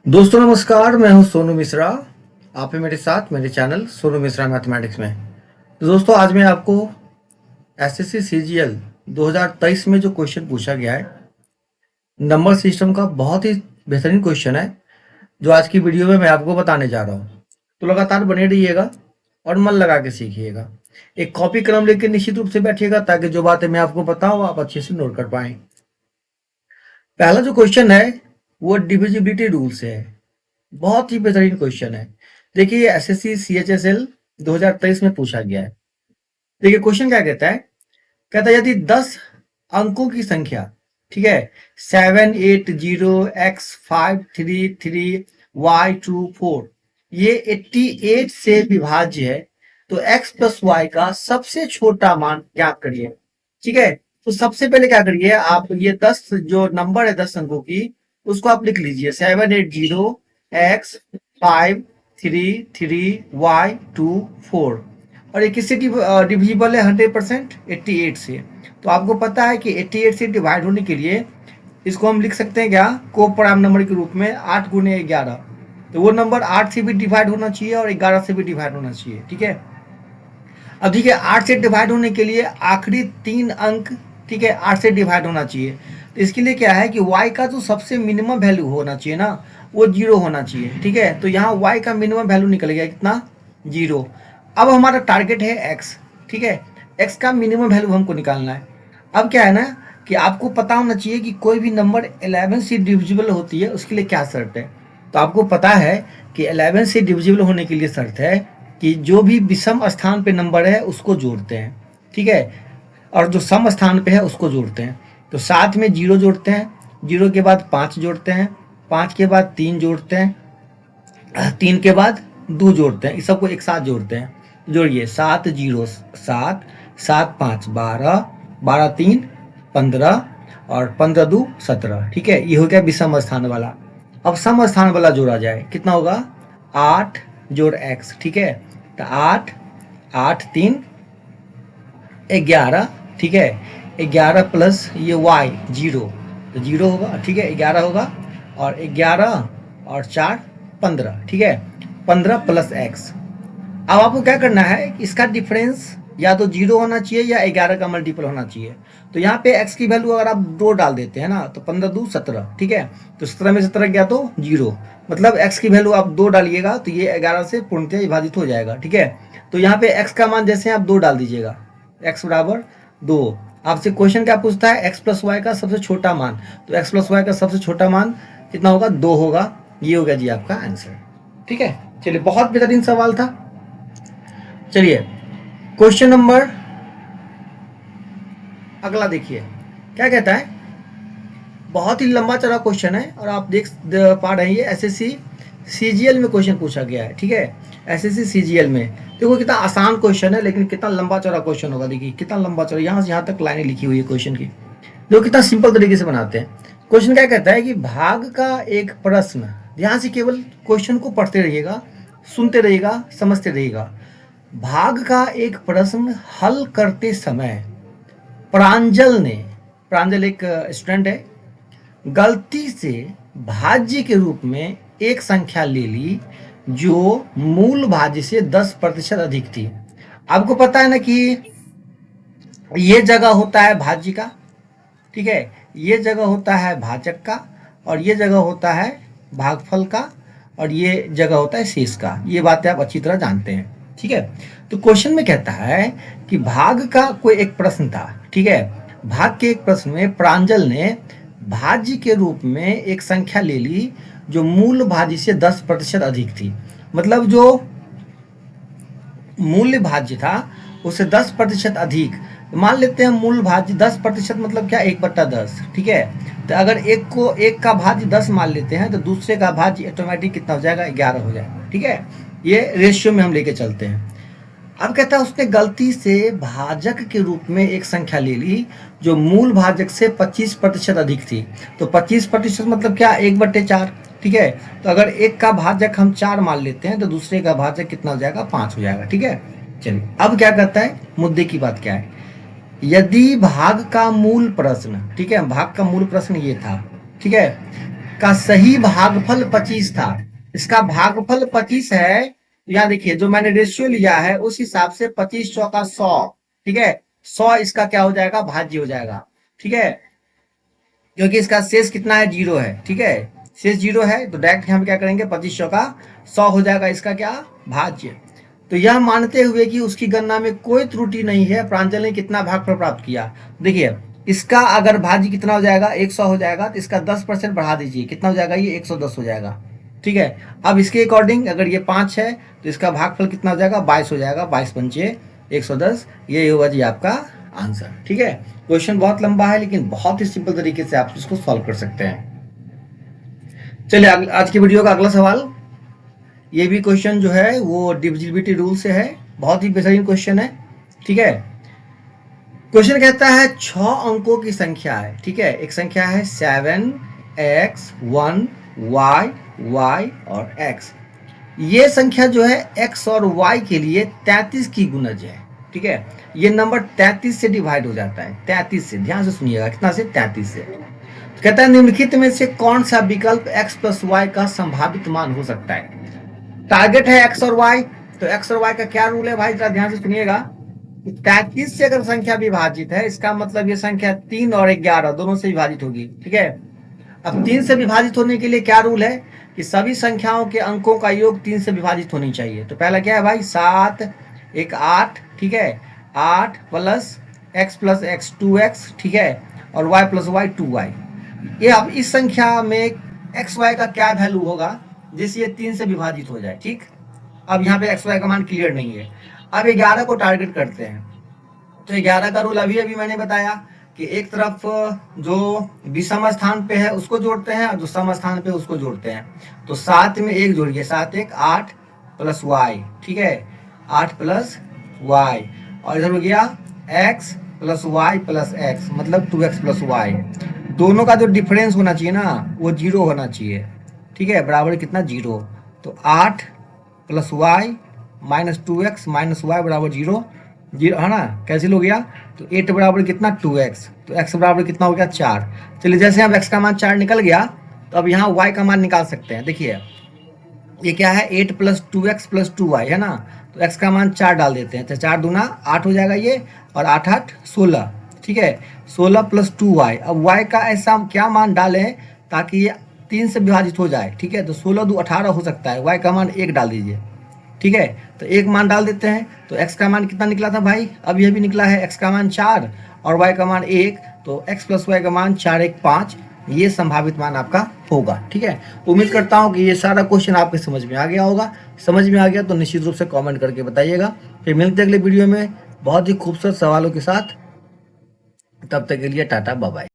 दोस्तों नमस्कार, मैं हूं सोनू मिश्रा। आप हैं मेरे साथ मेरे चैनल सोनू मिश्रा मैथमेटिक्स में। तो दोस्तों आज मैं आपको एसएससी सीजीएल 2023 में जो क्वेश्चन पूछा गया है नंबर सिस्टम का, बहुत ही बेहतरीन क्वेश्चन है जो आज की वीडियो में मैं आपको बताने जा रहा हूँ। तो लगातार बने रहिएगा और मन लगा के सीखिएगा। एक कॉपी कलम लेकर निश्चित रूप से बैठिएगा ताकि जो बातें मैं आपको बताऊँ आप अच्छे से नोट कर पाएं। पहला जो क्वेश्चन है वो डिविजिबिलिटी रूल से है। बहुत ही बेहतरीन क्वेश्चन है। देखिए एसएससी सीएचएसएल 2023 में पूछा गया है। देखिए क्वेश्चन क्या कहता है। कहता है यदि 10 अंकों की संख्या, ठीक है, 780x533y24 ये 88 से विभाज्य है तो x प्लस वाई का सबसे छोटा मान ज्ञात करिए। ठीक है, तो सबसे पहले क्या करिए आप, ये 10 जो नंबर है 10 अंकों की उसको आप लिख लीजिए 780x533y24 और ये किससे डिविजिबल है 100%, 88 से। तो आपको पता है कि 88 से डिवाइड होने के लिए इसको हम लिख सकते हैं क्या, को प्राइम नंबर के रूप में 8 गुने 11। तो वो नंबर 8 से भी डिवाइड होना चाहिए और 11 से भी डिवाइड होना चाहिए। ठीक है, अब ठीक है 8 से डिवाइड होने के लिए आखिरी 3 अंक, ठीक है, 8 से डिवाइड होना चाहिए। तो इसके लिए क्या है कि y का जो सबसे मिनिमम वैल्यू होना चाहिए ना वो 0 होना चाहिए। ठीक है, तो यहाँ y का मिनिमम वैल्यू निकल गया कितना, 0। अब हमारा टारगेट है x। ठीक है, x का मिनिमम वैल्यू हमको निकालना है। अब क्या है ना कि आपको पता होना चाहिए कि कोई भी नंबर 11 से डिविजिबल होती है उसके लिए क्या शर्त है। तो आपको पता है कि 11 से डिविजिबल होने के लिए शर्त है कि जो भी विषम स्थान पे नंबर है उसको जोड़ते हैं। ठीक है, और जो सम स्थान पे है उसको जोड़ते हैं। तो साथ में 0 जोड़ते हैं, 0 के बाद 5 जोड़ते हैं, 5 के बाद 3 जोड़ते हैं, 3 के बाद 2 जोड़ते हैं, इस सबको एक साथ जोड़ते हैं। जोड़िए 7 0 7, 7 5 12, 12 3 15 और 15 2 17। ठीक है, ये हो गया विषम स्थान वाला। अब सम स्थान वाला जोड़ा जाए, कितना होगा 8 जोड़ x। ठीक है, तो 8 8 3 11। ठीक है, 11 प्लस ये y 0, तो 0 होगा। ठीक है, 11 होगा और 11 और 4 15। ठीक है, 15 प्लस x। अब आपको क्या करना है, इसका डिफरेंस या तो 0 होना चाहिए या 11 का मल्टीपल होना चाहिए। तो यहाँ पे x की वैल्यू अगर आप 2 डाल देते हैं ना तो 15 2 17। ठीक है, तो 17 में 17 गया तो 0, मतलब x की वैल्यू आप 2 डालिएगा तो ये 11 से पूर्णतः विभाजित हो जाएगा। ठीक है, तो यहाँ पे x का मान जैसे आप 2 डाल दीजिएगा, x बराबर 2। आपसे क्वेश्चन क्या पूछता है, x प्लस वाई का सबसे छोटा मान। तो x प्लस वाई का सबसे छोटा मान कितना होगा, 2 होगा। ये होगा जी आपका आंसर। ठीक है, चलिए बहुत बेहतरीन सवाल था। चलिए क्वेश्चन नंबर अगला देखिए क्या कहता है। बहुत ही लंबा चौड़ा क्वेश्चन है और आप देख पा रहे हैं ये एसएससी सीजीएल में क्वेश्चन पूछा गया है। ठीक है, एसएससी सीजीएल में देखो कितना आसान क्वेश्चन है लेकिन कितना लंबा चौड़ा क्वेश्चन होगा। देखिए कितना लंबा चौड़ा, यहाँ से यहाँ तक लाइनें लिखी हुई है क्वेश्चन की, जो कितना सिंपल तरीके से बनाते हैं। क्वेश्चन क्या कहता है कि भाग का एक प्रश्न, ध्यान से केवल क्वेश्चन को पढ़ते रहिएगा, सुनते रहिएगा, समझते रहिएगा। भाग का एक प्रश्न हल करते समय प्रांजल ने, प्रांजल एक स्टूडेंट है, गलती से भाज्य के रूप में एक संख्या ले ली जो मूल भाज्य से 10% अधिक थी। आपको पता है ना कि ये जगह होता है भाज्य का, ठीक है, ये जगह होता है भाजक का और ये जगह होता है भागफल का और ये जगह होता है शेष का। ये बातें आप अच्छी तरह जानते हैं। ठीक है, तो क्वेश्चन में कहता है कि भाग का कोई एक प्रश्न था। ठीक है, भाग के एक प्रश्न में प्रांजल ने भाज्य के रूप में एक संख्या ले ली जो मूल भाज्य से 10% अधिक थी। मतलब जो मूल्य भाज्य था उससे 10% अधिक। मान लेते हैं मूल भाज्य 10% मतलब क्या, 1/10। ठीक है, तो अगर एक का भाज्य 10 मान लेते हैं तो दूसरे का भाज्य ऑटोमेटिक कितना हो जाएगा, 11 हो जाएगा। ठीक है, ये रेशियो में हम लेके चलते हैं। अब कहता है उसने गलती से भाजक के रूप में एक संख्या ले ली जो मूल भाजक से 25% अधिक थी। तो 25% मतलब क्या, 1/4। ठीक है, तो अगर एक का भाजक हम 4 मान लेते हैं तो दूसरे का भाजक कितना हो जाएगा, 5 हो जाएगा। ठीक है, चलिए अब क्या कहता है, मुद्दे की बात क्या है। यदि भाग का मूल प्रश्न, ठीक है, भाग का मूल प्रश्न ये था, ठीक है, का सही भागफल 25 था। इसका भागफल 25 है। यहाँ देखिए जो मैंने रेशियो लिया है उस हिसाब से 25 चौका 100, ठीक है। 100 इसका क्या हो जाएगा, भाज्य हो जाएगा, ठीक है, क्योंकि इसका शेष कितना है, 0 है, ठीक है। शेष 0 है तो डायरेक्ट यहाँ पे क्या करेंगे, 25 चौका 100 हो जाएगा इसका क्या, भाज्य। तो यह मानते हुए कि उसकी गणना में कोई त्रुटि नहीं है, प्रांजल ने कितना भागफल प्राप्त किया। देखिए इसका अगर भाज्य कितना हो जाएगा, 100 हो जाएगा, तो इसका 10% बढ़ा दीजिए, कितना हो जाएगा, ये 110 हो जाएगा, ठीक है। अब इसके अकॉर्डिंग अगर ये 5 है तो इसका भागफल कितना हो जाएगा, 22 हो जाएगा, 22 पंचे 110, ये होगा जी आपका आंसर, ठीक है। क्वेश्चन बहुत लंबा है लेकिन बहुत ही सिंपल तरीके से आप इसको सॉल्व कर सकते हैं। चलिए आज की वीडियो का अगला सवाल, ये भी क्वेश्चन जो है वो डिविजिबिलिटी रूल से है, बहुत ही बेहतरीन क्वेश्चन है, ठीक है। क्वेश्चन कहता है 6 अंकों की संख्या है, ठीक है। एक संख्या है 7x 1 y और x। ये संख्या जो है x और y के लिए 33 की गुणज है, ठीक है। ये नंबर 33 से डिवाइड हो जाता है, 33 से, ध्यान से सुनिएगा, कितना से, 33 से। तो कहता है निम्नलिखित में से कौन सा विकल्प x प्लस y का संभावित मान हो सकता है। टारगेट है x और y, तो x और y का क्या रूल है भाई, जरा ध्यान से सुनिएगा। 33 से अगर संख्या विभाजित है इसका मतलब ये संख्या 3 और 11 दोनों से विभाजित होगी, ठीक है। अब 3 से विभाजित होने के लिए क्या रूल है कि सभी संख्याओं के अंकों का योग 3 से विभाजित होनी चाहिए। तो पहला क्या है भाई, 7 एक 8, ठीक है, 8 plus x plus x 2x, ठीक है, और y प्लस y 2y। ये अब इस संख्या में एक्स वाई का क्या वैल्यू होगा जिससे ये 3 से विभाजित हो जाए, ठीक। अब यहाँ पे एक्स वाई का मान क्लियर नहीं है। अब 11 को टारगेट करते हैं, तो 11 का रूल अभी अभी मैंने बताया कि एक तरफ जो विषम स्थान पे है उसको जोड़ते हैं और जो सम स्थान पे उसको जोड़ते हैं। तो 7 में 1 जोड़िए, 7 1 8 प्लस वाई, ठीक है, 8 प्लस वाई, और इधर हो गया x plus y plus x, मतलब 2x प्लस वाई। दोनों का जो डिफरेंस होना चाहिए ना वो 0 होना चाहिए, ठीक है, बराबर कितना, 0। तो 8 plus y minus 2x minus y बराबर 0, 0 है ना, कैंसिल हो गया। तो 8 बराबर कितना, 2x, तो x बराबर कितना हो गया, 4। चलिए जैसे अब x का मान 4 निकल गया तो अब यहाँ y का मान निकाल सकते हैं। देखिए ये क्या है, 8 प्लस 2x प्लस 2y है ना, तो x का मान 4 डाल देते हैं, तो 4 दूना 8 हो जाएगा ये, और 8 8 16, ठीक है, 16 प्लस 2y। अब y का ऐसा क्या मान डालें ताकि ये 3 से विभाजित हो जाए, ठीक है। तो 16 2 18 हो सकता है, y का मान 1 डाल दीजिए, ठीक है। तो 1 मान डाल देते हैं, तो x का मान कितना निकला था भाई, अब यह भी निकला है, x का मान 4 और y का मान 1, तो x प्लस y का मान 4 1 5, ये संभावित मान आपका होगा, ठीक है। उम्मीद करता हूँ कि ये सारा क्वेश्चन आपके समझ में आ गया होगा। समझ में आ गया तो निश्चित रूप से कमेंट करके बताइएगा। फिर मिलते हैं अगले वीडियो में बहुत ही खूबसूरत सवालों के साथ, तब तक के लिए टाटा बाय बाय।